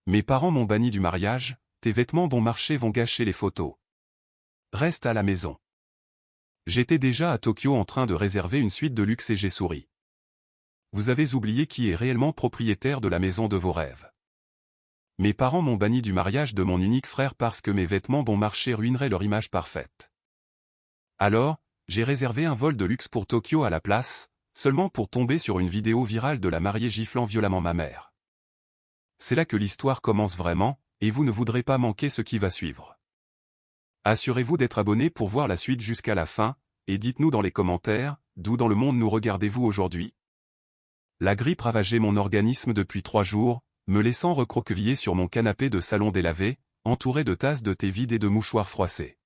Mes parents m'ont banni du mariage, tes vêtements bon marché vont gâcher les photos. Reste à la maison. J'étais déjà à Tokyo en train de réserver une suite de luxe et j'ai souri. Vous avez oublié qui est réellement propriétaire de la maison de vos rêves. Mes parents m'ont banni du mariage de mon unique frère parce que mes vêtements bon marché ruineraient leur image parfaite. Alors, j'ai réservé un vol de luxe pour Tokyo à la place, seulement pour tomber sur une vidéo virale de la mariée giflant violemment ma mère. C'est là que l'histoire commence vraiment, et vous ne voudrez pas manquer ce qui va suivre. Assurez-vous d'être abonné pour voir la suite jusqu'à la fin, et dites-nous dans les commentaires, d'où dans le monde nous regardez-vous aujourd'hui? La grippe ravageait mon organisme depuis 3 jours, me laissant recroqueviller sur mon canapé de salon délavé, entouré de tasses de thé vides et de mouchoirs froissés.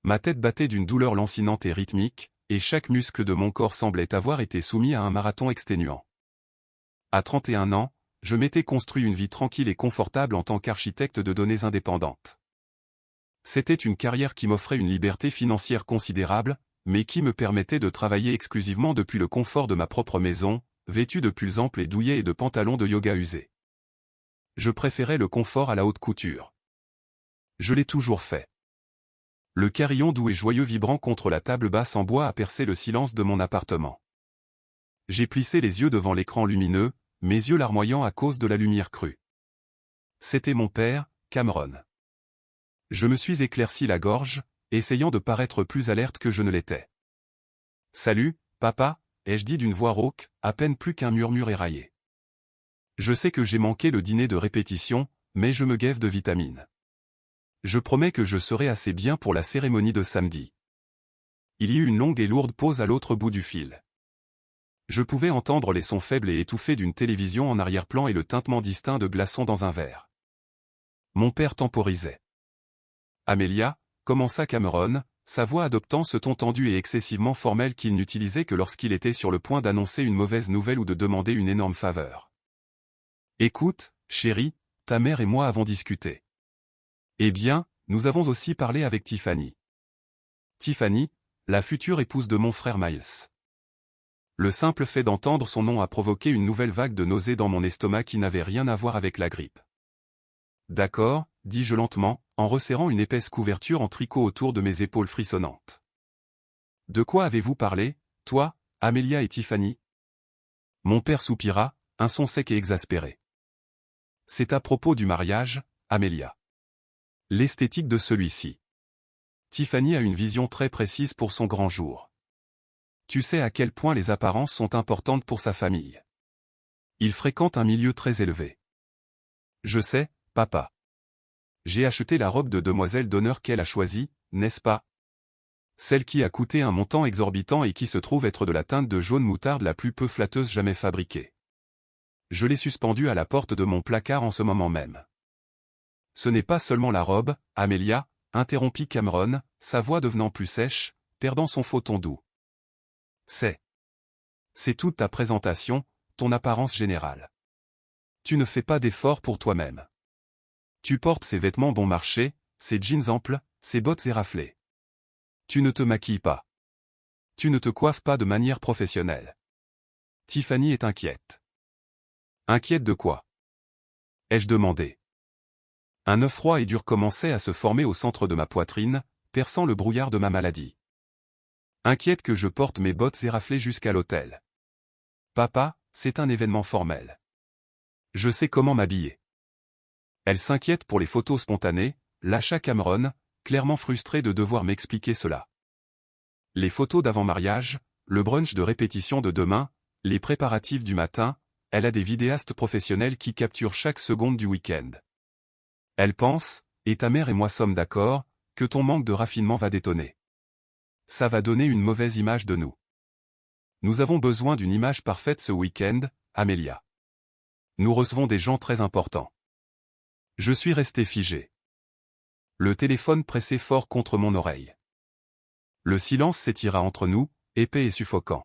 Ma tête battait d'une douleur lancinante et rythmique, et chaque muscle de mon corps semblait avoir été soumis à un marathon exténuant. À 31 ans, je m'étais construit une vie tranquille et confortable en tant qu'architecte de données indépendante. C'était une carrière qui m'offrait une liberté financière considérable, mais qui me permettait de travailler exclusivement depuis le confort de ma propre maison, vêtu de pulls amples et douillets et de pantalons de yoga usés. Je préférais le confort à la haute couture. Je l'ai toujours fait. Le carillon doux et joyeux vibrant contre la table basse en bois a percé le silence de mon appartement. J'ai plissé les yeux devant l'écran lumineux, mes yeux larmoyants à cause de la lumière crue. C'était mon père, Cameron. Je me suis éclairci la gorge, essayant de paraître plus alerte que je ne l'étais. « Salut, papa », ai-je dit d'une voix rauque, à peine plus qu'un murmure éraillé. Je sais que j'ai manqué le dîner de répétition, mais je me gave de vitamines. Je promets que je serai assez bien pour la cérémonie de samedi. Il y eut une longue et lourde pause à l'autre bout du fil. Je pouvais entendre les sons faibles et étouffés d'une télévision en arrière-plan et le tintement distinct de glaçons dans un verre. Mon père temporisait. « Amelia », commença Cameron, sa voix adoptant ce ton tendu et excessivement formel qu'il n'utilisait que lorsqu'il était sur le point d'annoncer une mauvaise nouvelle ou de demander une énorme faveur. « Écoute, chérie, ta mère et moi avons discuté. Eh bien, nous avons aussi parlé avec Tiffany. Tiffany, la future épouse de mon frère Miles. » Le simple fait d'entendre son nom a provoqué une nouvelle vague de nausées dans mon estomac qui n'avait rien à voir avec la grippe. « D'accord », dis-je lentement, en resserrant une épaisse couverture en tricot autour de mes épaules frissonnantes. « De quoi avez-vous parlé, toi, Amelia et Tiffany ?» Mon père soupira, un son sec et exaspéré. « C'est à propos du mariage, Amelia. L'esthétique de celui-ci. Tiffany a une vision très précise pour son grand jour. Tu sais à quel point les apparences sont importantes pour sa famille. Il fréquente un milieu très élevé. Je sais, papa. J'ai acheté la robe de demoiselle d'honneur qu'elle a choisie, n'est-ce pas? Celle qui a coûté un montant exorbitant et qui se trouve être de la teinte de jaune moutarde la plus peu flatteuse jamais fabriquée. Je l'ai suspendue à la porte de mon placard en ce moment même. Ce n'est pas seulement la robe, Amelia, interrompit Cameron, sa voix devenant plus sèche, perdant son faux ton doux. C'est toute ta présentation, ton apparence générale. Tu ne fais pas d'efforts pour toi-même. Tu portes ces vêtements bon marché, ces jeans amples, ces bottes éraflées. Tu ne te maquilles pas. Tu ne te coiffes pas de manière professionnelle. Tiffany est inquiète. Inquiète de quoi? Ai-je demandé. Un œuf froid et dur commençait à se former au centre de ma poitrine, perçant le brouillard de ma maladie. Inquiète que je porte mes bottes éraflées jusqu'à l'hôtel. Papa, c'est un événement formel. Je sais comment m'habiller. Elle s'inquiète pour les photos spontanées, lâcha Cameron, clairement frustré de devoir m'expliquer cela. Les photos d'avant-mariage, le brunch de répétition de demain, les préparatifs du matin, elle a des vidéastes professionnels qui capturent chaque seconde du week-end. Elle pense, et ta mère et moi sommes d'accord, que ton manque de raffinement va détonner. Ça va donner une mauvaise image de nous. Nous avons besoin d'une image parfaite ce week-end, Amelia. Nous recevons des gens très importants. Je suis resté figé. Le téléphone pressait fort contre mon oreille. Le silence s'étira entre nous, épais et suffocant.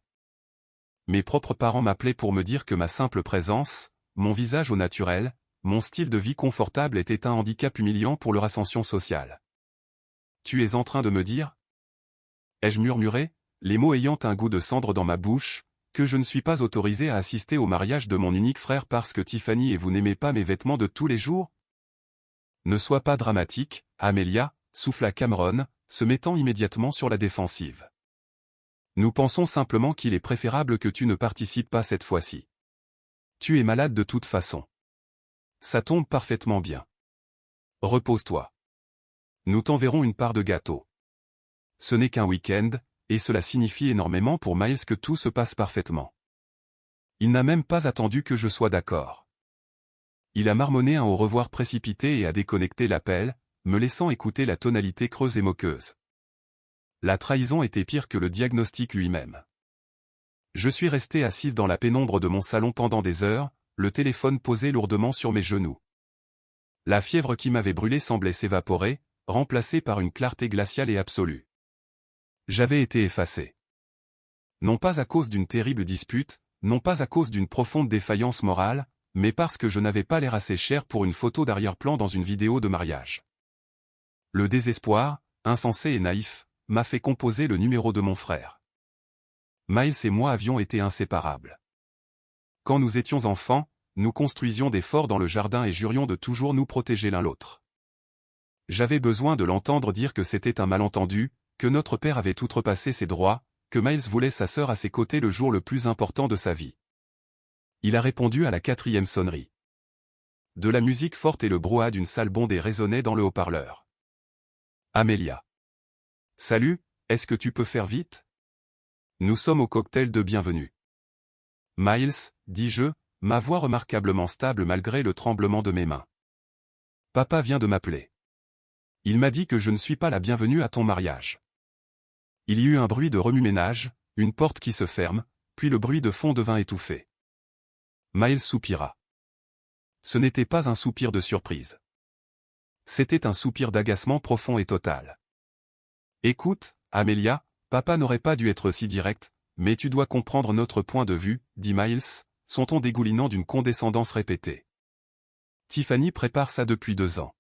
Mes propres parents m'appelaient pour me dire que ma simple présence, mon visage au naturel, mon style de vie confortable était un handicap humiliant pour leur ascension sociale. Tu es en train de me dire? Ai-je murmuré, les mots ayant un goût de cendre dans ma bouche, que je ne suis pas autorisé à assister au mariage de mon unique frère parce que Tiffany et vous n'aimez pas mes vêtements de tous les jours? Ne sois pas dramatique, Amelia, souffla Cameron, se mettant immédiatement sur la défensive. Nous pensons simplement qu'il est préférable que tu ne participes pas cette fois-ci. Tu es malade de toute façon. Ça tombe parfaitement bien. Repose-toi. Nous t'enverrons une part de gâteau. Ce n'est qu'un week-end, et cela signifie énormément pour Miles que tout se passe parfaitement. Il n'a même pas attendu que je sois d'accord. Il a marmonné un au revoir précipité et a déconnecté l'appel, me laissant écouter la tonalité creuse et moqueuse. La trahison était pire que le diagnostic lui-même. Je suis resté assise dans la pénombre de mon salon pendant des heures, le téléphone posé lourdement sur mes genoux. La fièvre qui m'avait brûlé semblait s'évaporer, remplacée par une clarté glaciale et absolue. J'avais été effacé. Non pas à cause d'une terrible dispute, non pas à cause d'une profonde défaillance morale, mais parce que je n'avais pas l'air assez cher pour une photo d'arrière-plan dans une vidéo de mariage. Le désespoir, insensé et naïf, m'a fait composer le numéro de mon frère. Miles et moi avions été inséparables. Quand nous étions enfants, nous construisions des forts dans le jardin et jurions de toujours nous protéger l'un l'autre. J'avais besoin de l'entendre dire que c'était un malentendu, que notre père avait outrepassé ses droits, que Miles voulait sa sœur à ses côtés le jour le plus important de sa vie. Il a répondu à la 4e sonnerie. De la musique forte et le brouhaha d'une salle bondée résonnaient dans le haut-parleur. Amelia. Salut, est-ce que tu peux faire vite? Nous sommes au cocktail de bienvenue. Miles, dis-je, ma voix remarquablement stable malgré le tremblement de mes mains. Papa vient de m'appeler. Il m'a dit que je ne suis pas la bienvenue à ton mariage. Il y eut un bruit de remue-ménage, une porte qui se ferme, puis le bruit de fond devint étouffé. Miles soupira. Ce n'était pas un soupir de surprise. C'était un soupir d'agacement profond et total. Écoute, Amelia, papa n'aurait pas dû être si direct, mais tu dois comprendre notre point de vue, dit Miles, son ton dégoulinant d'une condescendance répétée. Tiffany prépare ça depuis 2 ans.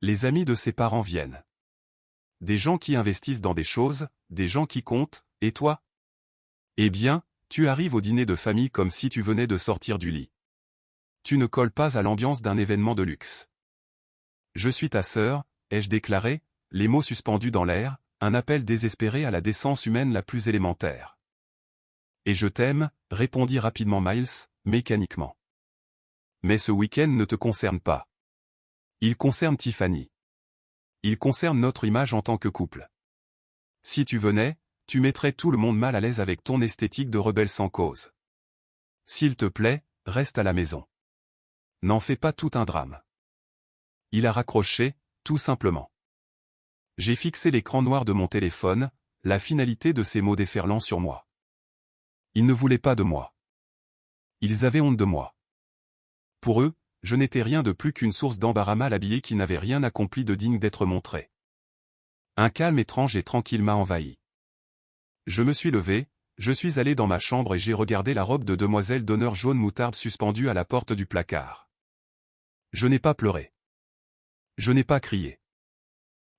Les amis de ses parents viennent. Des gens qui investissent dans des choses, des gens qui comptent, et toi? Eh bien, tu arrives au dîner de famille comme si tu venais de sortir du lit. Tu ne colles pas à l'ambiance d'un événement de luxe. Je suis ta sœur, ai-je déclaré, les mots suspendus dans l'air, un appel désespéré à la décence humaine la plus élémentaire. Et je t'aime, répondit rapidement Miles, mécaniquement. Mais ce week-end ne te concerne pas. Il concerne Tiffany. Il concerne notre image en tant que couple. Si tu venais, tu mettrais tout le monde mal à l'aise avec ton esthétique de rebelle sans cause. S'il te plaît, reste à la maison. N'en fais pas tout un drame. Il a raccroché, tout simplement. J'ai fixé l'écran noir de mon téléphone, la finalité de ces mots déferlant sur moi. Ils ne voulaient pas de moi. Ils avaient honte de moi. Pour eux, je n'étais rien de plus qu'une source d'embarras mal habillée qui n'avait rien accompli de digne d'être montré. Un calme étrange et tranquille m'a envahi. Je me suis levé, je suis allé dans ma chambre et j'ai regardé la robe de demoiselle d'honneur jaune moutarde suspendue à la porte du placard. Je n'ai pas pleuré. Je n'ai pas crié.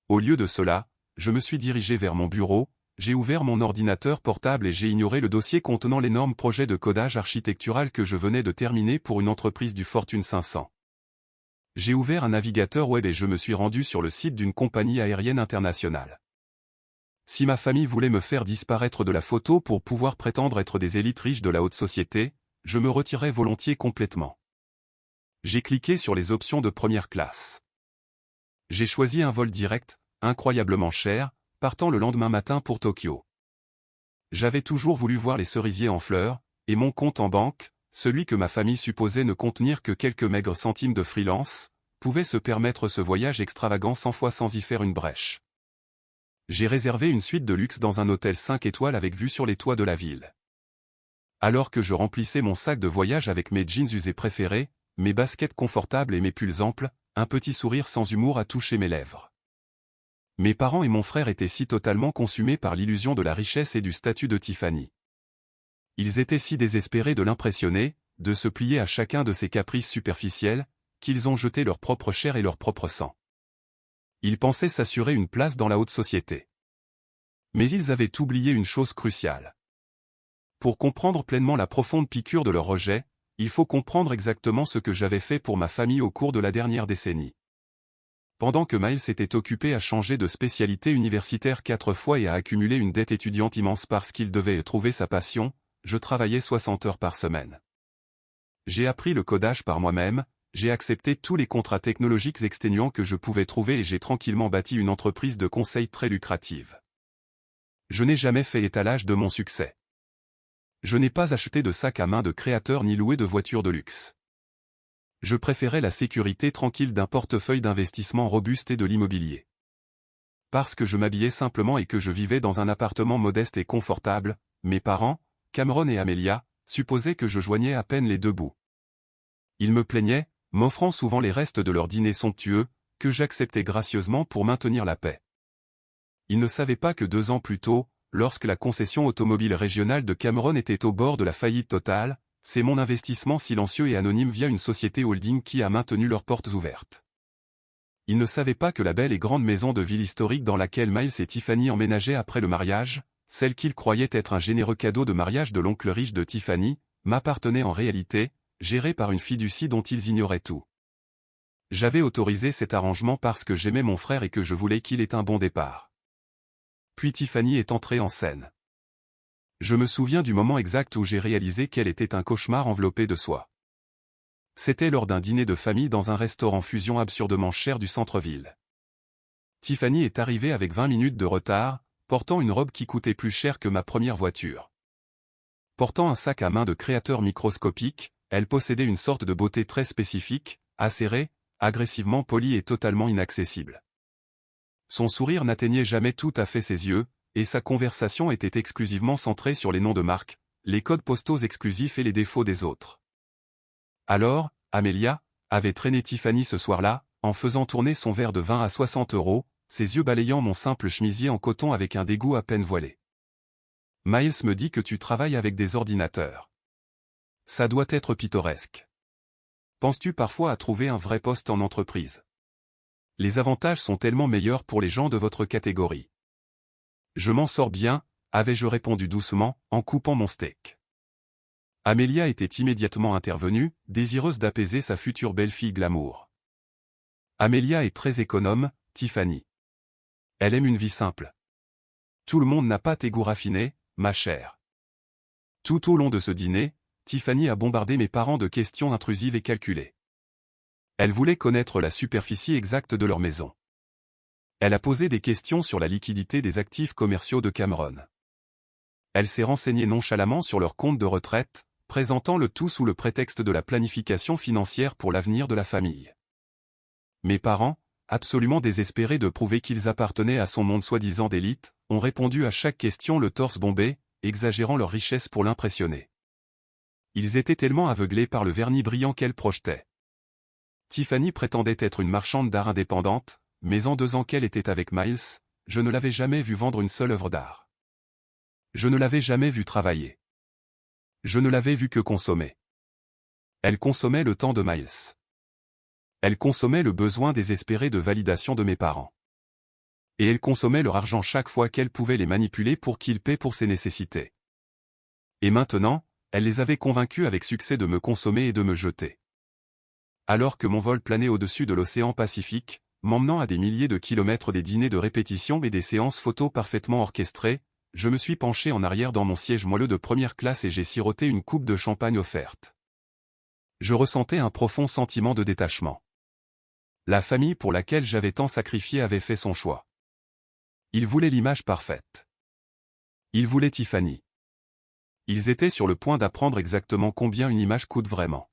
Au lieu de cela, je me suis dirigé vers mon bureau, j'ai ouvert mon ordinateur portable et j'ai ignoré le dossier contenant l'énorme projet de codage architectural que je venais de terminer pour une entreprise du Fortune 500. J'ai ouvert un navigateur web et je me suis rendu sur le site d'une compagnie aérienne internationale. Si ma famille voulait me faire disparaître de la photo pour pouvoir prétendre être des élites riches de la haute société, je me retirais volontiers complètement. J'ai cliqué sur les options de première classe. J'ai choisi un vol direct, incroyablement cher, partant le lendemain matin pour Tokyo. J'avais toujours voulu voir les cerisiers en fleurs, et mon compte en banque, celui que ma famille supposait ne contenir que quelques maigres centimes de freelance, pouvait se permettre ce voyage extravagant 100 fois sans y faire une brèche. J'ai réservé une suite de luxe dans un hôtel 5 étoiles avec vue sur les toits de la ville. Alors que je remplissais mon sac de voyage avec mes jeans usés préférés, mes baskets confortables et mes pulls amples, un petit sourire sans humour a touché mes lèvres. Mes parents et mon frère étaient si totalement consumés par l'illusion de la richesse et du statut de Tiffany. Ils étaient si désespérés de l'impressionner, de se plier à chacun de ses caprices superficiels, qu'ils ont jeté leur propre chair et leur propre sang. Ils pensaient s'assurer une place dans la haute société. Mais ils avaient oublié une chose cruciale. Pour comprendre pleinement la profonde piqûre de leur rejet, il faut comprendre exactement ce que j'avais fait pour ma famille au cours de la dernière décennie. Pendant que Miles était occupé à changer de spécialité universitaire 4 fois et à accumuler une dette étudiante immense parce qu'il devait trouver sa passion, je travaillais 60 heures par semaine. J'ai appris le codage par moi-même, j'ai accepté tous les contrats technologiques exténuants que je pouvais trouver et j'ai tranquillement bâti une entreprise de conseil très lucrative. Je n'ai jamais fait étalage de mon succès. Je n'ai pas acheté de sac à main de créateur ni loué de voiture de luxe. Je préférais la sécurité tranquille d'un portefeuille d'investissement robuste et de l'immobilier. Parce que je m'habillais simplement et que je vivais dans un appartement modeste et confortable, mes parents, Cameron et Amelia, supposaient que je joignais à peine les deux bouts. Ils me plaignaient, m'offrant souvent les restes de leur dîner somptueux, que j'acceptais gracieusement pour maintenir la paix. Ils ne savaient pas que 2 ans plus tôt, lorsque la concession automobile régionale de Cameron était au bord de la faillite totale, c'est mon investissement silencieux et anonyme via une société holding qui a maintenu leurs portes ouvertes. Ils ne savaient pas que la belle et grande maison de ville historique dans laquelle Miles et Tiffany emménageaient après le mariage, celle qu'ils croyaient être un généreux cadeau de mariage de l'oncle riche de Tiffany, m'appartenait en réalité, gérée par une fiducie dont ils ignoraient tout. J'avais autorisé cet arrangement parce que j'aimais mon frère et que je voulais qu'il ait un bon départ. Puis Tiffany est entrée en scène. Je me souviens du moment exact où j'ai réalisé qu'elle était un cauchemar enveloppé de soie. C'était lors d'un dîner de famille dans un restaurant fusion absurdement cher du centre-ville. Tiffany est arrivée avec 20 minutes de retard, portant une robe qui coûtait plus cher que ma première voiture. Portant un sac à main de créateur microscopique, elle possédait une sorte de beauté très spécifique, acérée, agressivement polie et totalement inaccessible. Son sourire n'atteignait jamais tout à fait ses yeux, et sa conversation était exclusivement centrée sur les noms de marque, les codes postaux exclusifs et les défauts des autres. Alors, Amelia avait traîné Tiffany ce soir-là, en faisant tourner son verre de vin à 60 €, ses yeux balayant mon simple chemisier en coton avec un dégoût à peine voilé. Miles me dit que tu travailles avec des ordinateurs. Ça doit être pittoresque. Penses-tu parfois à trouver un vrai poste en entreprise? Les avantages sont tellement meilleurs pour les gens de votre catégorie. Je m'en sors bien, avais-je répondu doucement, en coupant mon steak. Amelia était immédiatement intervenue, désireuse d'apaiser sa future belle-fille glamour. Amelia est très économe, Tiffany. Elle aime une vie simple. Tout le monde n'a pas tes goûts raffinés, ma chère. Tout au long de ce dîner, Tiffany a bombardé mes parents de questions intrusives et calculées. Elle voulait connaître la superficie exacte de leur maison. Elle a posé des questions sur la liquidité des actifs commerciaux de Cameron. Elle s'est renseignée nonchalamment sur leur compte de retraite, présentant le tout sous le prétexte de la planification financière pour l'avenir de la famille. Mes parents, absolument désespérés de prouver qu'ils appartenaient à son monde soi-disant d'élite, ont répondu à chaque question le torse bombé, exagérant leur richesse pour l'impressionner. Ils étaient tellement aveuglés par le vernis brillant qu'elle projetait. Tiffany prétendait être une marchande d'art indépendante, mais en 2 ans qu'elle était avec Miles, je ne l'avais jamais vue vendre une seule œuvre d'art. Je ne l'avais jamais vue travailler. Je ne l'avais vue que consommer. Elle consommait le temps de Miles. Elle consommait le besoin désespéré de validation de mes parents. Et elle consommait leur argent chaque fois qu'elle pouvait les manipuler pour qu'ils paient pour ses nécessités. Et maintenant, elle les avait convaincus avec succès de me consommer et de me jeter. Alors que mon vol planait au-dessus de l'océan Pacifique, m'emmenant à des milliers de kilomètres des dîners de répétition et des séances photos parfaitement orchestrées, je me suis penché en arrière dans mon siège moelleux de première classe et j'ai siroté une coupe de champagne offerte. Je ressentais un profond sentiment de détachement. La famille pour laquelle j'avais tant sacrifié avait fait son choix. Ils voulaient l'image parfaite. Ils voulaient Tiffany. Ils étaient sur le point d'apprendre exactement combien une image coûte vraiment.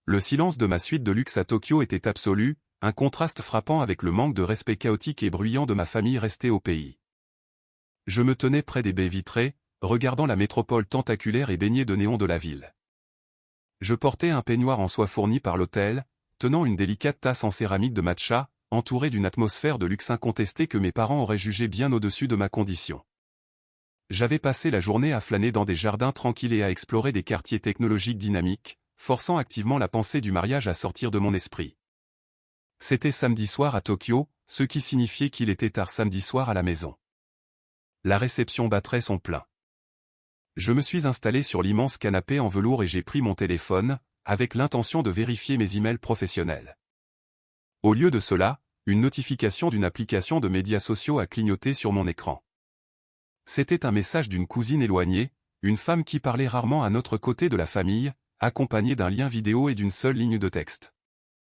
Le silence de ma suite de luxe à Tokyo était absolu, un contraste frappant avec le manque de respect chaotique et bruyant de ma famille restée au pays. Je me tenais près des baies vitrées, regardant la métropole tentaculaire et baignée de néons de la ville. Je portais un peignoir en soie fourni par l'hôtel, tenant une délicate tasse en céramique de matcha, entourée d'une atmosphère de luxe incontesté que mes parents auraient jugé bien au-dessus de ma condition. J'avais passé la journée à flâner dans des jardins tranquilles et à explorer des quartiers technologiques dynamiques, forçant activement la pensée du mariage à sortir de mon esprit. C'était samedi soir à Tokyo, ce qui signifiait qu'il était tard samedi soir à la maison. La réception battrait son plein. Je me suis installé sur l'immense canapé en velours et j'ai pris mon téléphone, avec l'intention de vérifier mes emails professionnels. Au lieu de cela, une notification d'une application de médias sociaux a clignoté sur mon écran. C'était un message d'une cousine éloignée, une femme qui parlait rarement à notre côté de la famille, accompagnée d'un lien vidéo et d'une seule ligne de texte.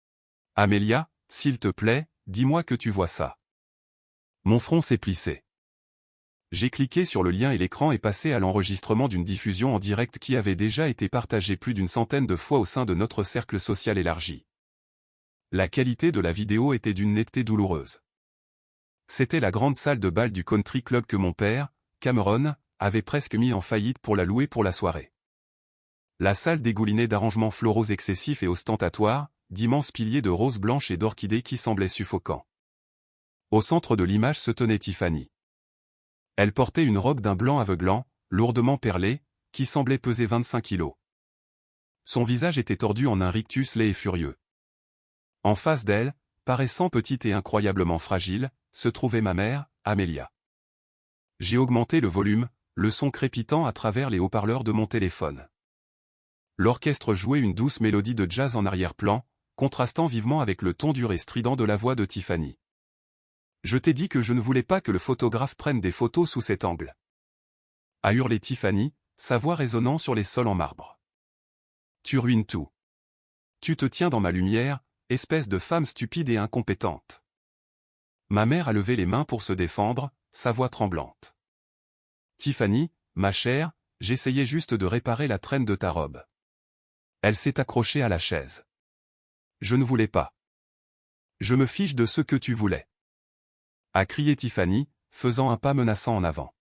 « Amélia, s'il te plaît, dis-moi que tu vois ça. » Mon front s'est plissé. J'ai cliqué sur le lien et l'écran est passé à l'enregistrement d'une diffusion en direct qui avait déjà été partagée plus d'une centaine de fois au sein de notre cercle social élargi. La qualité de la vidéo était d'une netteté douloureuse. C'était la grande salle de bal du country club que mon père, Cameron, avait presque mis en faillite pour la louer pour la soirée. La salle dégoulinait d'arrangements floraux excessifs et ostentatoires, d'immenses piliers de roses blanches et d'orchidées qui semblaient suffocants. Au centre de l'image se tenait Tiffany. Elle portait une robe d'un blanc aveuglant, lourdement perlée, qui semblait peser 25 kilos. Son visage était tordu en un rictus laid et furieux. En face d'elle, paraissant petite et incroyablement fragile, se trouvait ma mère, Amélia. J'ai augmenté le volume, le son crépitant à travers les haut-parleurs de mon téléphone. L'orchestre jouait une douce mélodie de jazz en arrière-plan, contrastant vivement avec le ton dur et strident de la voix de Tiffany. « Je t'ai dit que je ne voulais pas que le photographe prenne des photos sous cet angle. » a hurlé Tiffany, sa voix résonnant sur les sols en marbre. « Tu ruines tout. Tu te tiens dans ma lumière, espèce de femme stupide et incompétente. » Ma mère a levé les mains pour se défendre, sa voix tremblante. « Tiffany, ma chère, j'essayais juste de réparer la traîne de ta robe. » Elle s'est accrochée à la chaise. « Je ne voulais pas. Je me fiche de ce que tu voulais. » a crié Tiffany, faisant un pas menaçant en avant.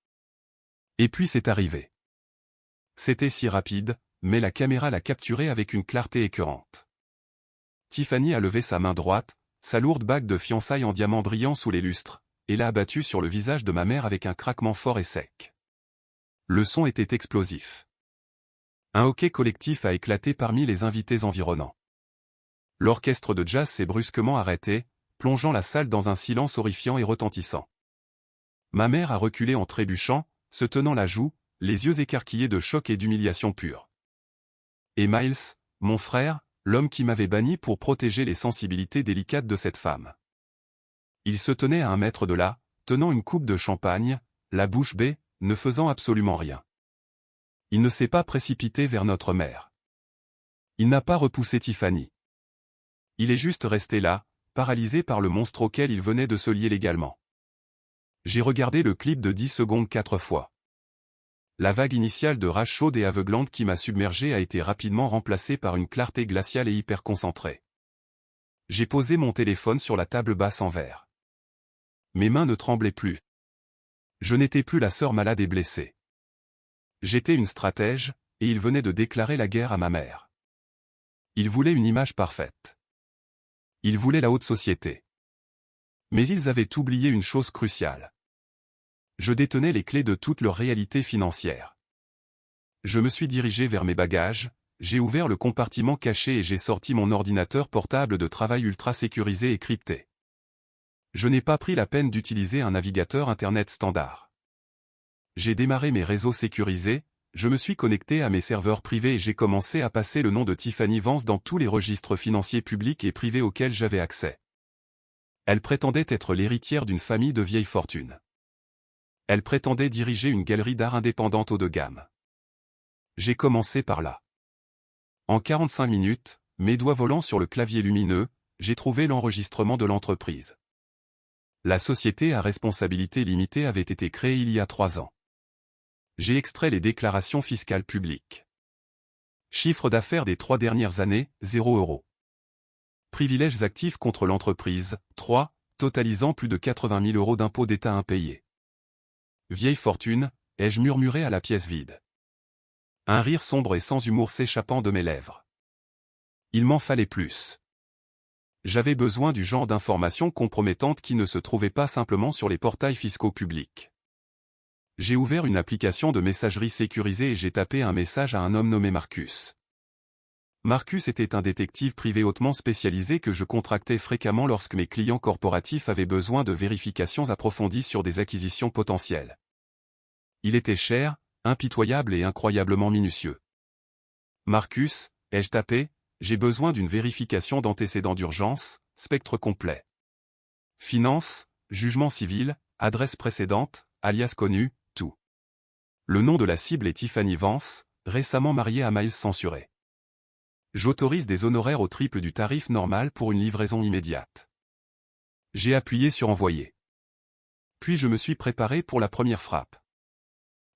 Et puis c'est arrivé. C'était si rapide, mais la caméra l'a capturé avec une clarté écœurante. Tiffany a levé sa main droite, sa lourde bague de fiançailles en diamant brillant sous les lustres, et l'a abattue sur le visage de ma mère avec un craquement fort et sec. Le son était explosif. Un hoquet collectif a éclaté parmi les invités environnants. L'orchestre de jazz s'est brusquement arrêté, plongeant la salle dans un silence horrifiant et retentissant. Ma mère a reculé en trébuchant, se tenant la joue, les yeux écarquillés de choc et d'humiliation pure. Et Miles, mon frère, l'homme qui m'avait banni pour protéger les sensibilités délicates de cette femme. Il se tenait à 1 mètre de là, tenant une coupe de champagne, la bouche bée, ne faisant absolument rien. Il ne s'est pas précipité vers notre mère. Il n'a pas repoussé Tiffany. Il est juste resté là, paralysé par le monstre auquel il venait de se lier légalement. J'ai regardé le clip de 10 secondes 4 fois. La vague initiale de rage chaude et aveuglante qui m'a submergé a été rapidement remplacée par une clarté glaciale et hyper concentrée. J'ai posé mon téléphone sur la table basse en verre. Mes mains ne tremblaient plus. Je n'étais plus la sœur malade et blessée. J'étais une stratège, et il venait de déclarer la guerre à ma mère. Il voulait une image parfaite. Ils voulaient la haute société. Mais ils avaient oublié une chose cruciale. Je détenais les clés de toute leur réalité financière. Je me suis dirigé vers mes bagages, j'ai ouvert le compartiment caché et j'ai sorti mon ordinateur portable de travail ultra sécurisé et crypté. Je n'ai pas pris la peine d'utiliser un navigateur Internet standard. J'ai démarré mes réseaux sécurisés, je me suis connecté à mes serveurs privés et j'ai commencé à passer le nom de Tiffany Vance dans tous les registres financiers publics et privés auxquels j'avais accès. Elle prétendait être l'héritière d'une famille de vieille fortune. Elle prétendait diriger une galerie d'art indépendante haut de gamme. J'ai commencé par là. En 45 minutes, mes doigts volant sur le clavier lumineux, j'ai trouvé l'enregistrement de l'entreprise. La société à responsabilité limitée avait été créée il y a 3 ans. J'ai extrait les déclarations fiscales publiques. Chiffre d'affaires des 3 dernières années, 0 €. Privilèges actifs contre l'entreprise, 3, totalisant plus de 80 000 € d'impôts d'État impayés. Vieille fortune, ai-je murmuré à la pièce vide. Un rire sombre et sans humour s'échappant de mes lèvres. Il m'en fallait plus. J'avais besoin du genre d'informations compromettantes qui ne se trouvaient pas simplement sur les portails fiscaux publics. J'ai ouvert une application de messagerie sécurisée et j'ai tapé un message à un homme nommé Marcus. Marcus était un détective privé hautement spécialisé que je contractais fréquemment lorsque mes clients corporatifs avaient besoin de vérifications approfondies sur des acquisitions potentielles. Il était cher, impitoyable et incroyablement minutieux. Marcus, ai-je tapé, j'ai besoin d'une vérification d'antécédents d'urgence, spectre complet. Finance, jugement civil, adresse précédente, alias connu, tout. Le nom de la cible est Tiffany Vance, récemment mariée à Miles censuré. J'autorise des honoraires au triple du tarif normal pour une livraison immédiate. J'ai appuyé sur envoyer. Puis je me suis préparé pour la première frappe.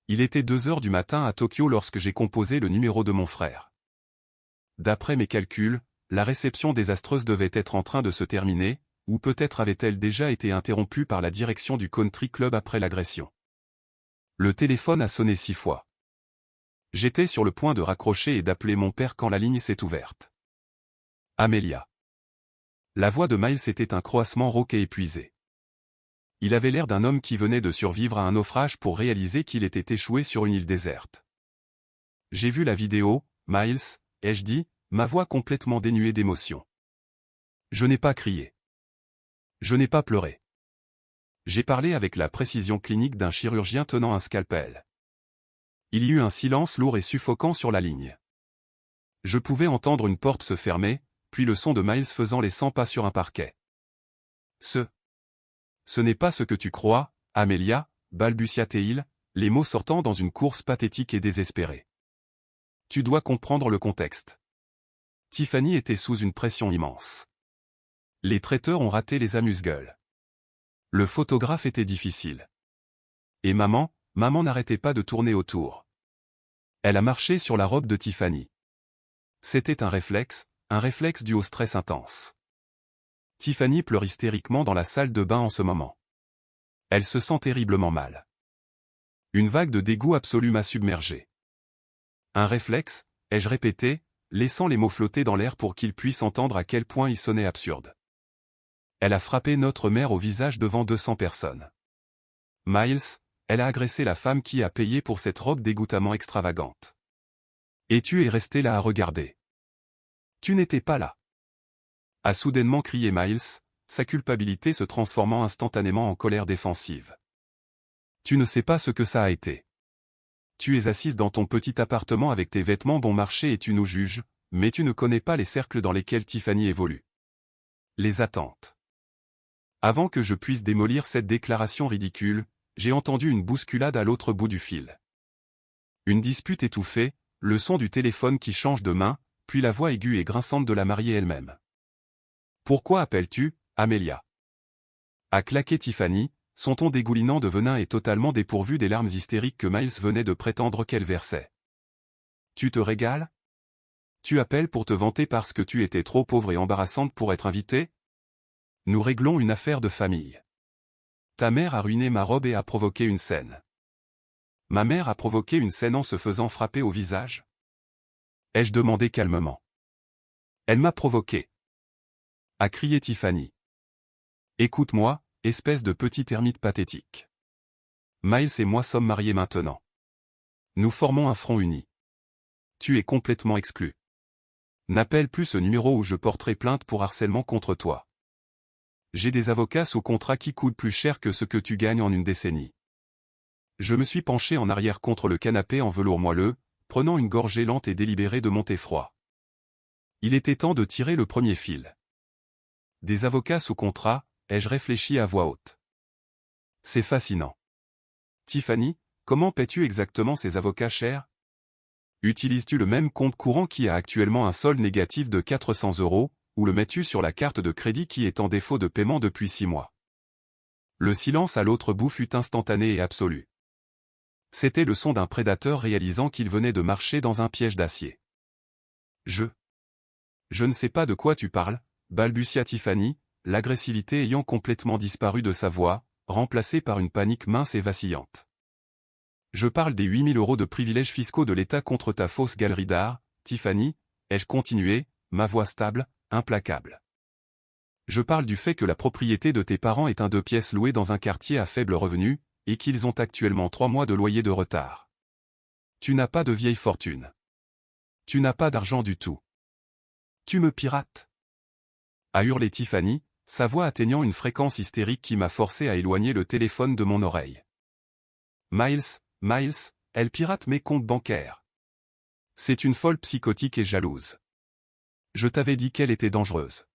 Il était 2 heures du matin à Tokyo lorsque j'ai composé le numéro de mon frère. D'après mes calculs, la réception désastreuse devait être en train de se terminer, ou peut-être avait-elle déjà été interrompue par la direction du country club après l'agression. Le téléphone a sonné 6 fois. J'étais sur le point de raccrocher et d'appeler mon père quand la ligne s'est ouverte. Amelia. La voix de Miles était un croassement rauque et épuisé. Il avait l'air d'un homme qui venait de survivre à un naufrage pour réaliser qu'il était échoué sur une île déserte. J'ai vu la vidéo, Miles, ai-je dit, ma voix complètement dénuée d'émotion. Je n'ai pas crié. Je n'ai pas pleuré. J'ai parlé avec la précision clinique d'un chirurgien tenant un scalpel. Il y eut un silence lourd et suffocant sur la ligne. Je pouvais entendre une porte se fermer, puis le son de Miles faisant les 100 pas sur un parquet. Ce n'est pas ce que tu crois, Amelia, balbutia-t-il, les mots sortant dans une course pathétique et désespérée. Tu dois comprendre le contexte. Tiffany était sous une pression immense. Les traiteurs ont raté les amuse-gueules. Le photographe était difficile. Et maman n'arrêtait pas de tourner autour. Elle a marché sur la robe de Tiffany. C'était un réflexe dû au stress intense. Tiffany pleure hystériquement dans la salle de bain en ce moment. Elle se sent terriblement mal. Une vague de dégoût absolu m'a submergé. Un réflexe, ai-je répété, laissant les mots flotter dans l'air pour qu'ils puissent entendre à quel point ils sonnaient absurdes. Elle a frappé notre mère au visage devant 200 personnes. Miles, elle a agressé la femme qui a payé pour cette robe dégoûtamment extravagante. Et tu es resté là à regarder. Tu n'étais pas là. A soudainement crié Miles, sa culpabilité se transformant instantanément en colère défensive. Tu ne sais pas ce que ça a été. Tu es assise dans ton petit appartement avec tes vêtements bon marché et tu nous juges, mais tu ne connais pas les cercles dans lesquels Tiffany évolue. Les attentes. Avant que je puisse démolir cette déclaration ridicule, j'ai entendu une bousculade à l'autre bout du fil. Une dispute étouffée, le son du téléphone qui change de main, puis la voix aiguë et grinçante de la mariée elle-même. Pourquoi appelles-tu, Amelia? A claqué Tiffany, son ton dégoulinant de venin et totalement dépourvu des larmes hystériques que Miles venait de prétendre qu'elle versait. Tu te régales? Tu appelles pour te vanter parce que tu étais trop pauvre et embarrassante pour être invitée? Nous réglons une affaire de famille. Ta mère a ruiné ma robe et a provoqué une scène. Ma mère a provoqué une scène en se faisant frapper au visage? Ai-je demandé calmement. Elle m'a provoqué. A crié Tiffany. Écoute-moi, espèce de petit ermite pathétique. Miles et moi sommes mariés maintenant. Nous formons un front uni. Tu es complètement exclu. N'appelle plus ce numéro où je porterai plainte pour harcèlement contre toi. J'ai des avocats sous contrat qui coûtent plus cher que ce que tu gagnes en une décennie. Je me suis penché en arrière contre le canapé en velours moelleux, prenant une gorgée lente et délibérée de mon thé froid. Il était temps de tirer le premier fil. Des avocats sous contrat, ai-je réfléchi à voix haute. C'est fascinant. Tiffany, comment paies-tu exactement ces avocats chers? Utilises-tu le même compte courant qui a actuellement un solde négatif de 400 €, ou le mets-tu sur la carte de crédit qui est en défaut de paiement depuis 6 mois? Le silence à l'autre bout fut instantané et absolu. C'était le son d'un prédateur réalisant qu'il venait de marcher dans un piège d'acier. Je ne sais pas de quoi tu parles, balbutia Tiffany, l'agressivité ayant complètement disparu de sa voix, remplacée par une panique mince et vacillante. Je parle des 8 000 € de privilèges fiscaux de l'État contre ta fausse galerie d'art, Tiffany, ai-je continué, ma voix stable, implacable. Je parle du fait que la propriété de tes parents est un 2 pièces loué dans un quartier à faible revenu, et qu'ils ont actuellement 3 mois de loyer de retard. Tu n'as pas de vieille fortune. Tu n'as pas d'argent du tout. Tu me pirates. A hurlé Tiffany, sa voix atteignant une fréquence hystérique qui m'a forcé à éloigner le téléphone de mon oreille. Miles, elle pirate mes comptes bancaires. C'est une folle psychotique et jalouse. Je t'avais dit qu'elle était dangereuse.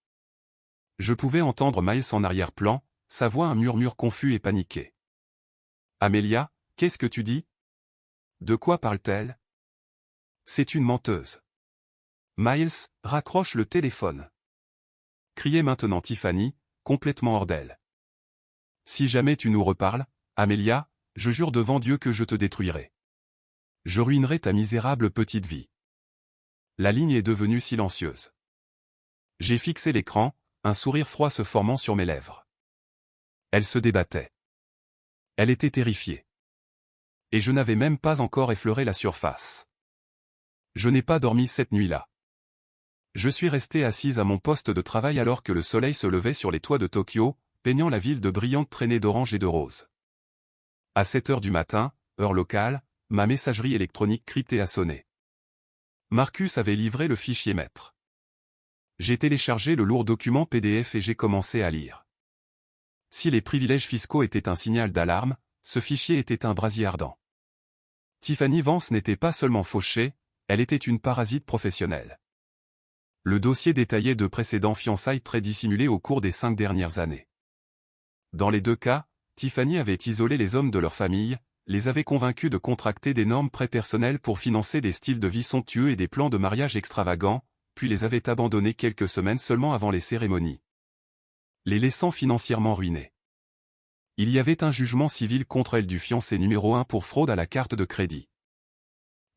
Je pouvais entendre Miles en arrière-plan, sa voix un murmure confus et paniqué. Amelia, qu'est-ce que tu dis? De quoi parle-t-elle? C'est une menteuse. Miles, raccroche le téléphone. Criait maintenant Tiffany, complètement hors d'elle. Si jamais tu nous reparles, Amelia, je jure devant Dieu que je te détruirai. Je ruinerai ta misérable petite vie. La ligne est devenue silencieuse. J'ai fixé l'écran, un sourire froid se formant sur mes lèvres. Elle se débattait. Elle était terrifiée. Et je n'avais même pas encore effleuré la surface. Je n'ai pas dormi cette nuit-là. Je suis resté assise à mon poste de travail alors que le soleil se levait sur les toits de Tokyo, peignant la ville de brillantes traînées d'orange et de rose. À 7 heures du matin, heure locale, ma messagerie électronique cryptée a sonné. Marcus avait livré le fichier maître. J'ai téléchargé le lourd document PDF et j'ai commencé à lire. Si les privilèges fiscaux étaient un signal d'alarme, ce fichier était un brasier ardent. Tiffany Vance n'était pas seulement fauchée, elle était une parasite professionnelle. Le dossier détaillait de précédents fiançailles très dissimulées au cours des 5 dernières années. Dans les deux cas, Tiffany avait isolé les hommes de leur famille, les avait convaincus de contracter d'énormes prêts personnels pour financer des styles de vie somptueux et des plans de mariage extravagants, puis les avait abandonnés quelques semaines seulement avant les cérémonies, les laissant financièrement ruinés. Il y avait un jugement civil contre elle du fiancé numéro 1 pour fraude à la carte de crédit.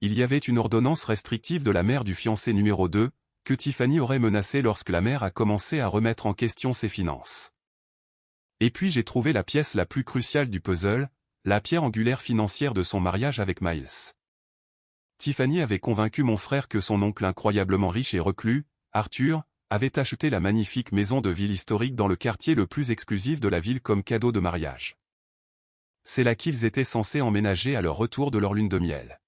Il y avait une ordonnance restrictive de la mère du fiancé numéro 2, que Tiffany aurait menacée lorsque la mère a commencé à remettre en question ses finances. Et puis j'ai trouvé la pièce la plus cruciale du puzzle, la pierre angulaire financière de son mariage avec Miles. Tiffany avait convaincu mon frère que son oncle incroyablement riche et reclus, Arthur, avait acheté la magnifique maison de ville historique dans le quartier le plus exclusif de la ville comme cadeau de mariage. C'est là qu'ils étaient censés emménager à leur retour de leur lune de miel.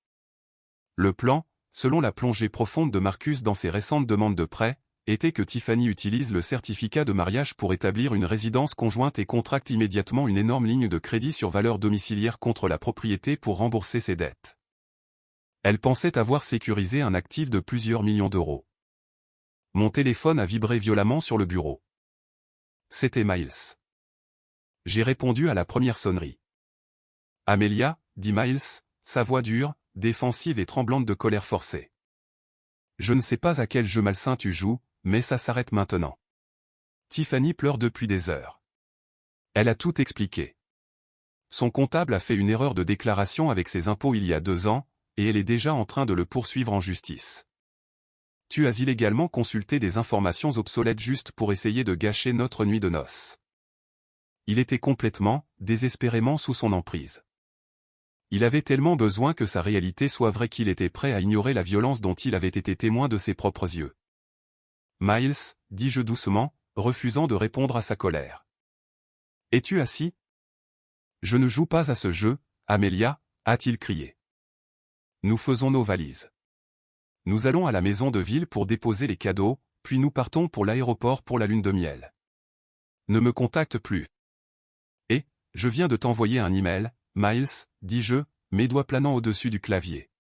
Le plan, selon la plongée profonde de Marcus dans ses récentes demandes de prêt, était que Tiffany utilise le certificat de mariage pour établir une résidence conjointe et contracte immédiatement une énorme ligne de crédit sur valeur domiciliaire contre la propriété pour rembourser ses dettes. Elle pensait avoir sécurisé un actif de plusieurs millions d'euros. Mon téléphone a vibré violemment sur le bureau. C'était Miles. J'ai répondu à la première sonnerie. Amelia, dit Miles, sa voix dure, défensive et tremblante de colère forcée. Je ne sais pas à quel jeu malsain tu joues, mais ça s'arrête maintenant. Tiffany pleure depuis des heures. Elle a tout expliqué. Son comptable a fait une erreur de déclaration avec ses impôts il y a 2 ans, et elle est déjà en train de le poursuivre en justice. Tu as illégalement consulté des informations obsolètes juste pour essayer de gâcher notre nuit de noces. Il était complètement, désespérément sous son emprise. Il avait tellement besoin que sa réalité soit vraie qu'il était prêt à ignorer la violence dont il avait été témoin de ses propres yeux. Miles, dis-je doucement, refusant de répondre à sa colère. Es-tu assis? Je ne joue pas à ce jeu, Amelia, a-t-il crié. Nous faisons nos valises. Nous allons à la maison de ville pour déposer les cadeaux, puis nous partons pour l'aéroport pour la lune de miel. Ne me contacte plus. Et, je viens de t'envoyer un email, Miles, dis-je, mes doigts planant au-dessus du clavier.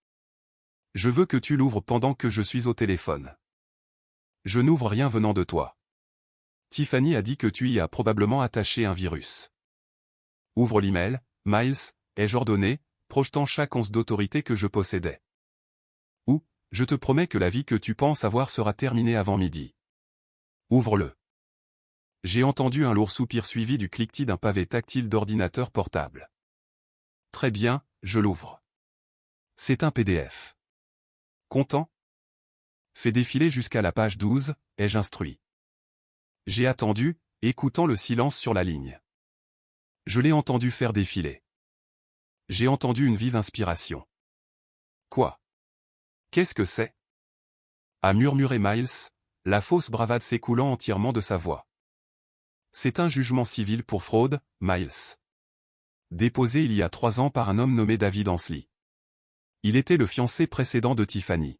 Je veux que tu l'ouvres pendant que je suis au téléphone. Je n'ouvre rien venant de toi. Tiffany a dit que tu y as probablement attaché un virus. Ouvre l'email, Miles, ai-je ordonné, projetant chaque once d'autorité que je possédais. Ou, je te promets que la vie que tu penses avoir sera terminée avant midi. Ouvre-le. J'ai entendu un lourd soupir suivi du cliquetis d'un pavé tactile d'ordinateur portable. Très bien, je l'ouvre. C'est un PDF. Content? Fais défiler jusqu'à la page 12, ai-je instruit. J'ai attendu, écoutant le silence sur la ligne. Je l'ai entendu faire défiler. J'ai entendu une vive inspiration. Quoi? Qu'est-ce que c'est? A murmuré Miles, la fausse bravade s'écoulant entièrement de sa voix. C'est un jugement civil pour fraude, Miles. Déposé il y a 3 ans par un homme nommé David Ansley. Il était le fiancé précédent de Tiffany.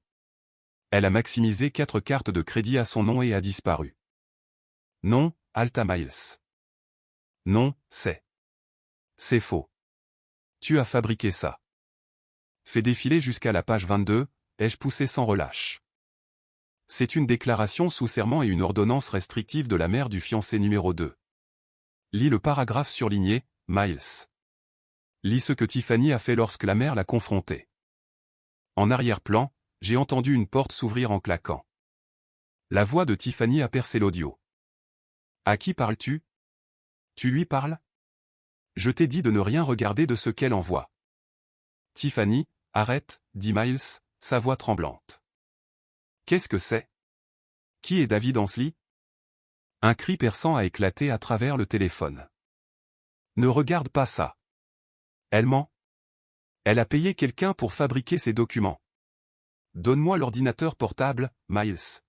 Elle a maximisé 4 cartes de crédit à son nom et a disparu. Non, halta Miles. Non, c'est faux. Tu as fabriqué ça. Fais défiler jusqu'à la page 22, ai-je poussé sans relâche. C'est une déclaration sous serment et une ordonnance restrictive de la mère du fiancé numéro 2. Lis le paragraphe surligné, Miles. Lis ce que Tiffany a fait lorsque la mère l'a confrontée. En arrière-plan, j'ai entendu une porte s'ouvrir en claquant. La voix de Tiffany a percé l'audio. À qui parles-tu? Tu lui parles? Je t'ai dit de ne rien regarder de ce qu'elle envoie. Tiffany, arrête, dit Miles, sa voix tremblante. Qu'est-ce que c'est? Qui est David Ansley? Un cri perçant a éclaté à travers le téléphone. Ne regarde pas ça. Elle ment. Elle a payé quelqu'un pour fabriquer ces documents. Donne-moi l'ordinateur portable, Miles.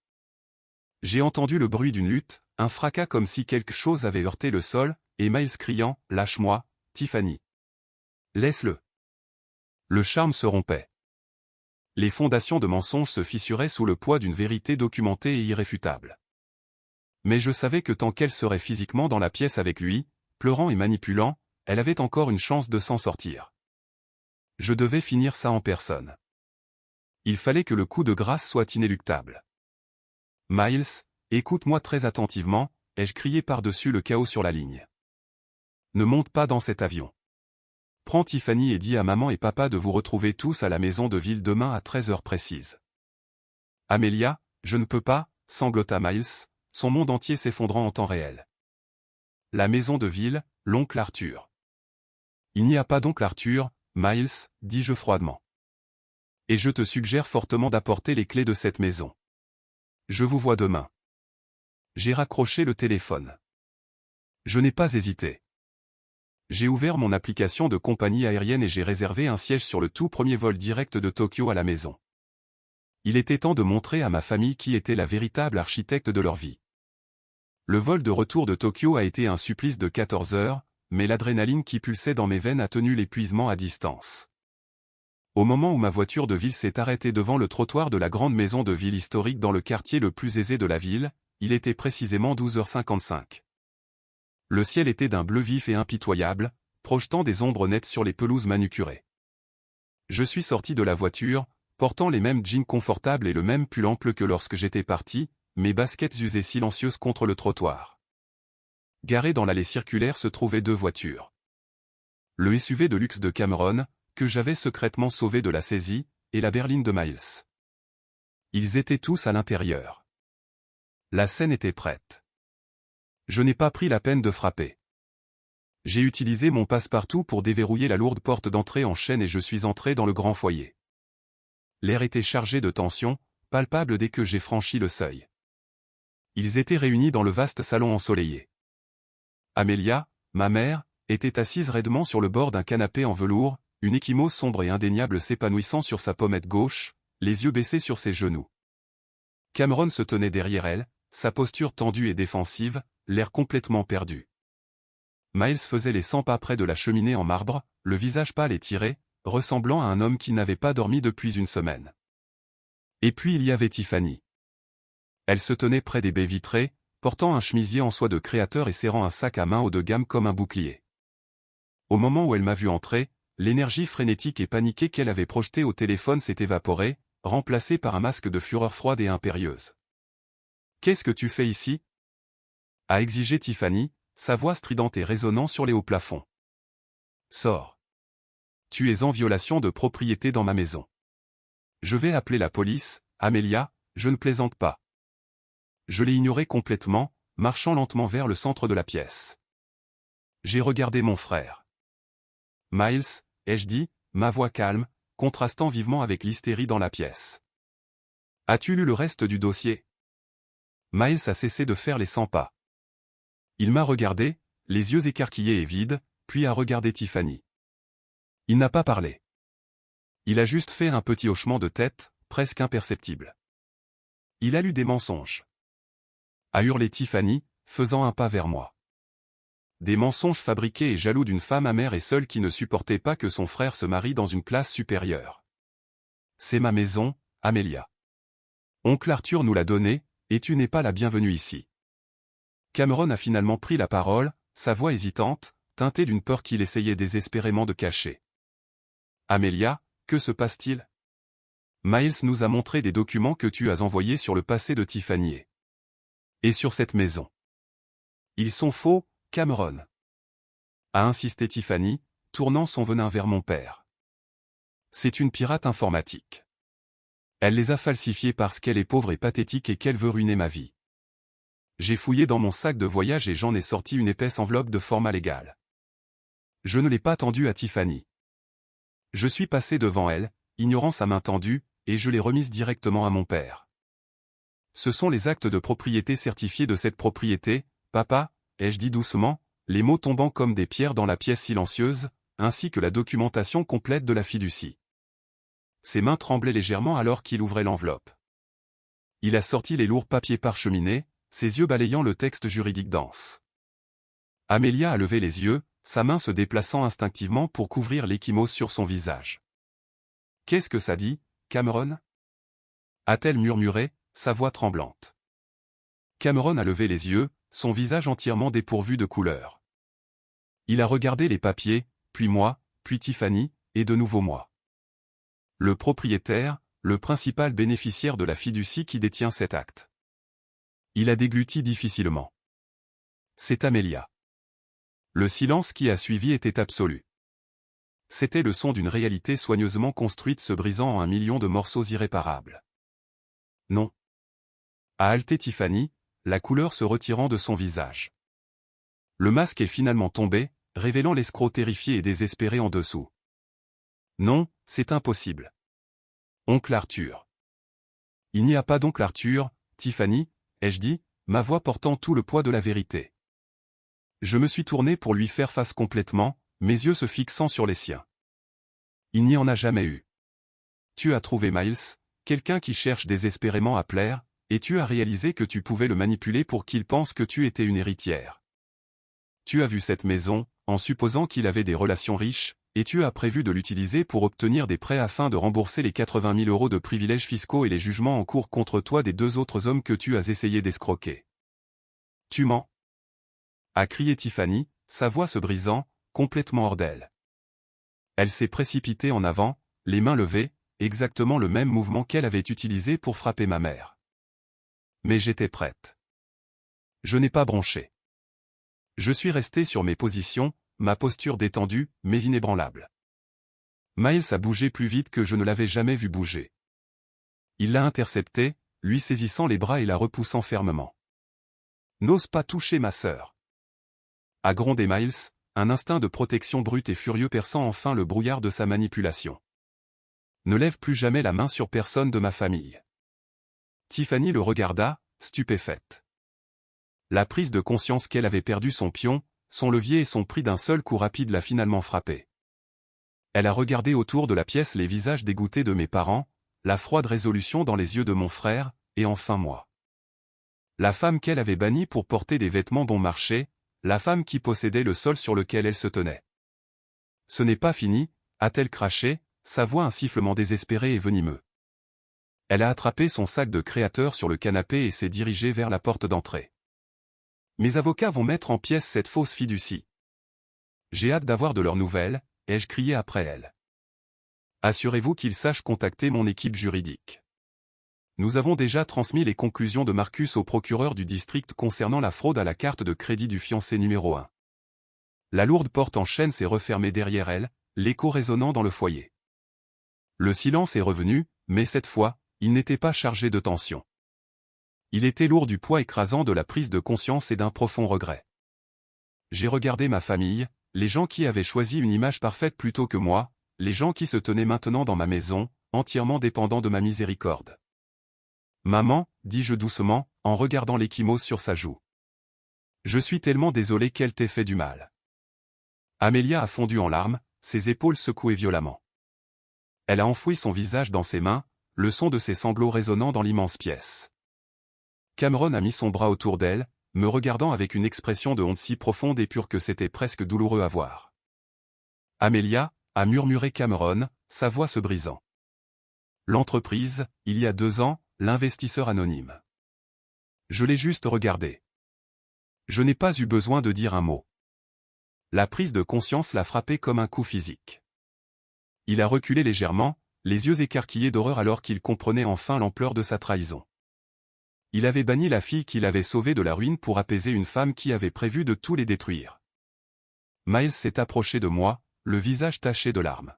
J'ai entendu le bruit d'une lutte, un fracas comme si quelque chose avait heurté le sol, et Miles criant « Lâche-moi, Tiffany. Laisse-le. » Le charme se rompait. Les fondations de mensonges se fissuraient sous le poids d'une vérité documentée et irréfutable. Mais je savais que tant qu'elle serait physiquement dans la pièce avec lui, pleurant et manipulant, elle avait encore une chance de s'en sortir. Je devais finir ça en personne. Il fallait que le coup de grâce soit inéluctable. Miles, écoute-moi très attentivement, ai-je crié par-dessus le chaos sur la ligne. Ne monte pas dans cet avion. Prends Tiffany et dis à maman et papa de vous retrouver tous à la maison de ville demain à 13h précise. Amelia, je ne peux pas, sanglota Miles, son monde entier s'effondrant en temps réel. La maison de ville, l'oncle Arthur. Il n'y a pas d'oncle Arthur, Miles, dis-je froidement. Et je te suggère fortement d'apporter les clés de cette maison. Je vous vois demain. J'ai raccroché le téléphone. Je n'ai pas hésité. J'ai ouvert mon application de compagnie aérienne et j'ai réservé un siège sur le tout premier vol direct de Tokyo à la maison. Il était temps de montrer à ma famille qui était la véritable architecte de leur vie. Le vol de retour de Tokyo a été un supplice de 14 heures, mais l'adrénaline qui pulsait dans mes veines a tenu l'épuisement à distance. Au moment où ma voiture de ville s'est arrêtée devant le trottoir de la grande maison de ville historique dans le quartier le plus aisé de la ville, il était précisément 12h55. Le ciel était d'un bleu vif et impitoyable, projetant des ombres nettes sur les pelouses manucurées. Je suis sorti de la voiture, portant les mêmes jeans confortables et le même pull ample que lorsque j'étais parti, mes baskets usées silencieuses contre le trottoir. Garées dans l'allée circulaire se trouvaient 2 voitures. Le SUV de luxe de Cameron, que j'avais secrètement sauvé de la saisie, et la berline de Miles. Ils étaient tous à l'intérieur. La scène était prête. Je n'ai pas pris la peine de frapper. J'ai utilisé mon passe-partout pour déverrouiller la lourde porte d'entrée en chêne et je suis entré dans le grand foyer. L'air était chargé de tension, palpable dès que j'ai franchi le seuil. Ils étaient réunis dans le vaste salon ensoleillé. Amelia, ma mère, était assise raidement sur le bord d'un canapé en velours, une échymose sombre et indéniable s'épanouissant sur sa pommette gauche, les yeux baissés sur ses genoux. Cameron se tenait derrière elle, sa posture tendue et défensive, l'air complètement perdu. Miles faisait les 100 pas près de la cheminée en marbre, le visage pâle et tiré, ressemblant à un homme qui n'avait pas dormi depuis une semaine. Et puis il y avait Tiffany. Elle se tenait près des baies vitrées, portant un chemisier en soie de créateur et serrant un sac à main haut de gamme comme un bouclier. Au moment où elle m'a vu entrer, l'énergie frénétique et paniquée qu'elle avait projetée au téléphone s'est évaporée, remplacée par un masque de fureur froide et impérieuse. « Qu'est-ce que tu fais ici ?» a exigé Tiffany, sa voix stridente et résonnant sur les hauts plafonds. « Sors. Tu es en violation de propriété dans ma maison. Je vais appeler la police, Amelia, je ne plaisante pas. » Je l'ai ignoré complètement, marchant lentement vers le centre de la pièce. J'ai regardé mon frère. « Miles, ai-je dit, ma voix calme, contrastant vivement avec l'hystérie dans la pièce. As-tu lu le reste du dossier ? » Miles a cessé de faire les 100 pas. Il m'a regardé, les yeux écarquillés et vides, puis a regardé Tiffany. Il n'a pas parlé. Il a juste fait un petit hochement de tête, presque imperceptible. Il a lu des mensonges. A hurlé Tiffany, faisant un pas vers moi. Des mensonges fabriqués et jaloux d'une femme amère et seule qui ne supportait pas que son frère se marie dans une classe supérieure. C'est ma maison, Amelia. Oncle Arthur nous l'a donnée, et tu n'es pas la bienvenue ici. Cameron a finalement pris la parole, sa voix hésitante, teintée d'une peur qu'il essayait désespérément de cacher. Amelia, Que se passe-t-il? Miles nous a montré des documents que tu as envoyés sur le passé de Tiffany et sur cette maison. Ils sont faux, Cameron. A insisté Tiffany, tournant son venin vers mon père. C'est une pirate informatique. Elle les a falsifiés parce qu'elle est pauvre et pathétique et qu'elle veut ruiner ma vie. J'ai fouillé dans mon sac de voyage et j'en ai sorti une épaisse enveloppe de format légal. Je ne l'ai pas tendue à Tiffany. Je suis passé devant elle, ignorant sa main tendue, et je l'ai remise directement à mon père. Ce sont les actes de propriété certifiés de cette propriété, papa, ai-je dit doucement, les mots tombant comme des pierres dans la pièce silencieuse, ainsi que la documentation complète de la fiducie. Ses mains tremblaient légèrement alors qu'il ouvrait l'enveloppe. Il a sorti les lourds papiers parcheminés, ses yeux balayant le texte juridique dense. Amelia a levé les yeux, sa main se déplaçant instinctivement pour couvrir l'ecchymose sur son visage. « Qu'est-ce que ça dit, Cameron » a-t-elle murmuré, sa voix tremblante. Cameron a levé les yeux, son visage entièrement dépourvu de couleur. Il a regardé les papiers, puis moi, puis Tiffany, et de nouveau moi. Le propriétaire, le principal bénéficiaire de la fiducie qui détient cet acte. Il a dégluti difficilement. C'est Amelia. Le silence qui a suivi était absolu. C'était le son d'une réalité soigneusement construite se brisant en 1 million de morceaux irréparables. Non. A haleté Tiffany, la couleur se retirant de son visage. Le masque est finalement tombé, révélant l'escroc terrifié et désespéré en dessous. Non, c'est impossible. Oncle Arthur. Il n'y a pas d'oncle Arthur, Tiffany, ai-je dit, ma voix portant tout le poids de la vérité. Je me suis tourné pour lui faire face complètement, mes yeux se fixant sur les siens. Il n'y en a jamais eu. Tu as trouvé Miles, quelqu'un qui cherche désespérément à plaire, et tu as réalisé que tu pouvais le manipuler pour qu'il pense que tu étais une héritière. Tu as vu cette maison, en supposant qu'il avait des relations riches, et tu as prévu de l'utiliser pour obtenir des prêts afin de rembourser les 80 000 € de privilèges fiscaux et les jugements en cours contre toi des 2 autres hommes que tu as essayé d'escroquer. Tu mens, a crié Tiffany, sa voix se brisant, complètement hors d'elle. Elle s'est précipitée en avant, les mains levées, exactement le même mouvement qu'elle avait utilisé pour frapper ma mère. Mais j'étais prête. Je n'ai pas bronché. Je suis resté sur mes positions, ma posture détendue, mais inébranlable. Miles a bougé plus vite que je ne l'avais jamais vu bouger. Il l'a intercepté, lui saisissant les bras et la repoussant fermement. « N'ose pas toucher ma sœur !» a grondé Miles, un instinct de protection brut et furieux perçant enfin le brouillard de sa manipulation. « Ne lève plus jamais la main sur personne de ma famille. » Tiffany le regarda, stupéfaite. La prise de conscience qu'elle avait perdu son pion, son levier et son prix d'un seul coup rapide l'a finalement frappée. Elle a regardé autour de la pièce les visages dégoûtés de mes parents, la froide résolution dans les yeux de mon frère, et enfin moi. La femme qu'elle avait bannie pour porter des vêtements bon marché, la femme qui possédait le sol sur lequel elle se tenait. « Ce n'est pas fini », a-t-elle craché, sa voix un sifflement désespéré et venimeux. Elle a attrapé son sac de créateur sur le canapé et s'est dirigée vers la porte d'entrée. Mes avocats vont mettre en pièces cette fausse fiducie. J'ai hâte d'avoir de leurs nouvelles, ai-je crié après elle. Assurez-vous qu'ils sachent contacter mon équipe juridique. Nous avons déjà transmis les conclusions de Marcus au procureur du district concernant la fraude à la carte de crédit du fiancé numéro 1. La lourde porte en chêne s'est refermée derrière elle, l'écho résonnant dans le foyer. Le silence est revenu, mais cette fois, il n'était pas chargé de tension. Il était lourd du poids écrasant de la prise de conscience et d'un profond regret. J'ai regardé ma famille, les gens qui avaient choisi une image parfaite plutôt que moi, les gens qui se tenaient maintenant dans ma maison, entièrement dépendants de ma miséricorde. Maman, dis-je doucement, en regardant l'ecchymose sur sa joue. Je suis tellement désolé qu'elle t'ait fait du mal. Amelia a fondu en larmes, ses épaules secouées violemment. Elle a enfoui son visage dans ses mains, le son de ses sanglots résonnant dans l'immense pièce. Cameron a mis son bras autour d'elle, me regardant avec une expression de honte si profonde et pure que c'était presque douloureux à voir. Amelia, a murmuré Cameron, sa voix se brisant. L'entreprise, il y a 2 ans, l'investisseur anonyme. Je l'ai juste regardé. Je n'ai pas eu besoin de dire un mot. La prise de conscience l'a frappé comme un coup physique. Il a reculé légèrement, les yeux écarquillés d'horreur alors qu'il comprenait enfin l'ampleur de sa trahison. Il avait banni la fille qu'il avait sauvée de la ruine pour apaiser une femme qui avait prévu de tout les détruire. Miles s'est approché de moi, le visage taché de larmes.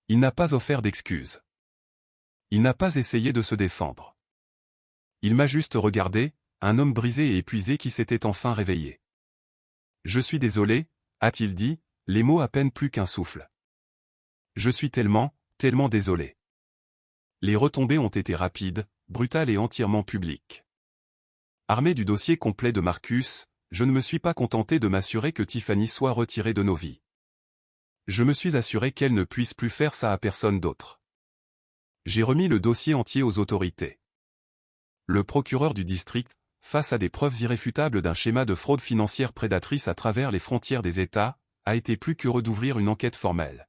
Il n'a pas offert d'excuses. Il n'a pas essayé de se défendre. Il m'a juste regardé, un homme brisé et épuisé qui s'était enfin réveillé. « Je suis désolé », a-t-il dit, les mots à peine plus qu'un souffle. « Je suis tellement désolé. » Les retombées ont été rapides, brutales et entièrement publiques. Armé du dossier complet de Marcus, je ne me suis pas contenté de m'assurer que Tiffany soit retirée de nos vies. Je me suis assuré qu'elle ne puisse plus faire ça à personne d'autre. J'ai remis le dossier entier aux autorités. Le procureur du district, face à des preuves irréfutables d'un schéma de fraude financière prédatrice à travers les frontières des États, a été plus qu'heureux d'ouvrir une enquête formelle.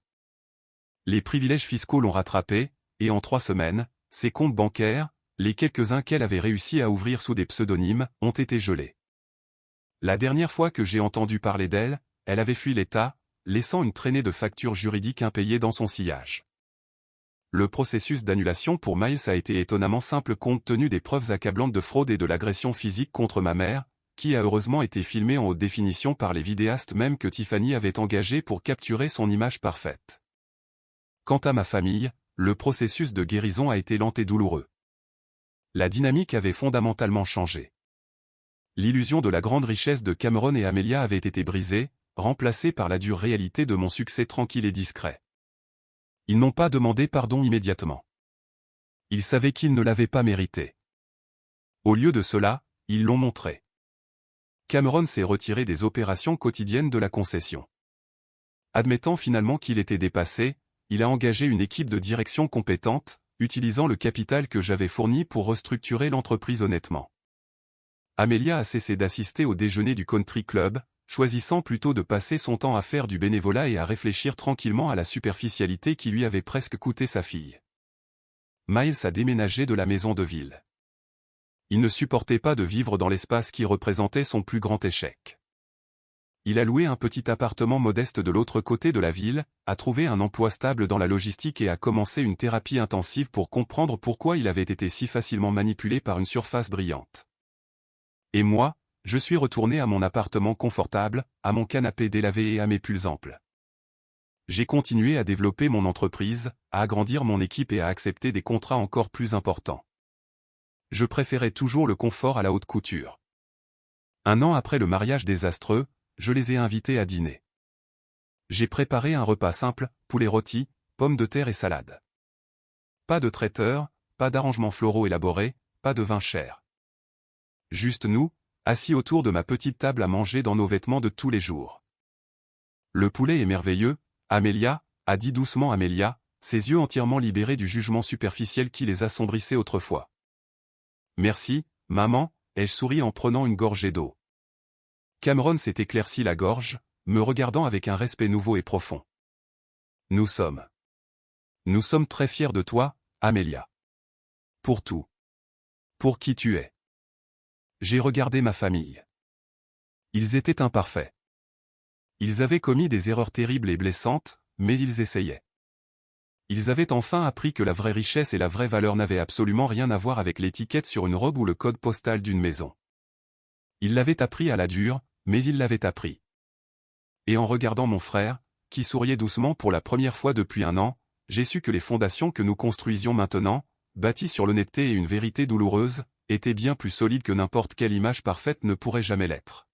Les privilèges fiscaux l'ont rattrapé, et en 3 semaines, ses comptes bancaires, les quelques-uns qu'elle avait réussi à ouvrir sous des pseudonymes, ont été gelés. La dernière fois que j'ai entendu parler d'elle, elle avait fui l'État, laissant une traînée de factures juridiques impayées dans son sillage. Le processus d'annulation pour Miles a été étonnamment simple compte tenu des preuves accablantes de fraude et de l'agression physique contre ma mère, qui a heureusement été filmée en haute définition par les vidéastes même que Tiffany avait engagés pour capturer son image parfaite. Quant à ma famille, le processus de guérison a été lent et douloureux. La dynamique avait fondamentalement changé. L'illusion de la grande richesse de Cameron et Amelia avait été brisée, remplacée par la dure réalité de mon succès tranquille et discret. Ils n'ont pas demandé pardon immédiatement. Ils savaient qu'ils ne l'avaient pas mérité. Au lieu de cela, ils l'ont montré. Cameron s'est retiré des opérations quotidiennes de la concession. Admettant finalement qu'il était dépassé, il a engagé une équipe de direction compétente, utilisant le capital que j'avais fourni pour restructurer l'entreprise honnêtement. Amelia a cessé d'assister au déjeuner du country club, choisissant plutôt de passer son temps à faire du bénévolat et à réfléchir tranquillement à la superficialité qui lui avait presque coûté sa fille. Miles a déménagé de la maison de ville. Il ne supportait pas de vivre dans l'espace qui représentait son plus grand échec. Il a loué un petit appartement modeste de l'autre côté de la ville, a trouvé un emploi stable dans la logistique et a commencé une thérapie intensive pour comprendre pourquoi il avait été si facilement manipulé par une surface brillante. Et moi, je suis retourné à mon appartement confortable, à mon canapé délavé et à mes pulls amples. J'ai continué à développer mon entreprise, à agrandir mon équipe et à accepter des contrats encore plus importants. Je préférais toujours le confort à la haute couture. 1 an après le mariage désastreux, je les ai invités à dîner. J'ai préparé un repas simple, poulet rôti, pommes de terre et salade. Pas de traiteur, pas d'arrangements floraux élaborés, pas de vin cher. Juste nous, assis autour de ma petite table à manger dans nos vêtements de tous les jours. Le poulet est merveilleux, Amelia, a dit doucement Amelia, ses yeux entièrement libérés du jugement superficiel qui les assombrissait autrefois. Merci, maman, ai-je souri en prenant une gorgée d'eau. Cameron s'est éclairci la gorge, me regardant avec un respect nouveau et profond. Nous sommes très fiers de toi, Amelia. Pour tout. Pour qui tu es. J'ai regardé ma famille. Ils étaient imparfaits. Ils avaient commis des erreurs terribles et blessantes, mais ils essayaient. Ils avaient enfin appris que la vraie richesse et la vraie valeur n'avaient absolument rien à voir avec l'étiquette sur une robe ou le code postal d'une maison. Ils l'avaient appris à la dure, mais ils l'avaient appris. Et en regardant mon frère, qui souriait doucement pour la première fois depuis 1 an, j'ai su que les fondations que nous construisions maintenant, bâties sur l'honnêteté et une vérité douloureuse, étaient bien plus solides que n'importe quelle image parfaite ne pourrait jamais l'être.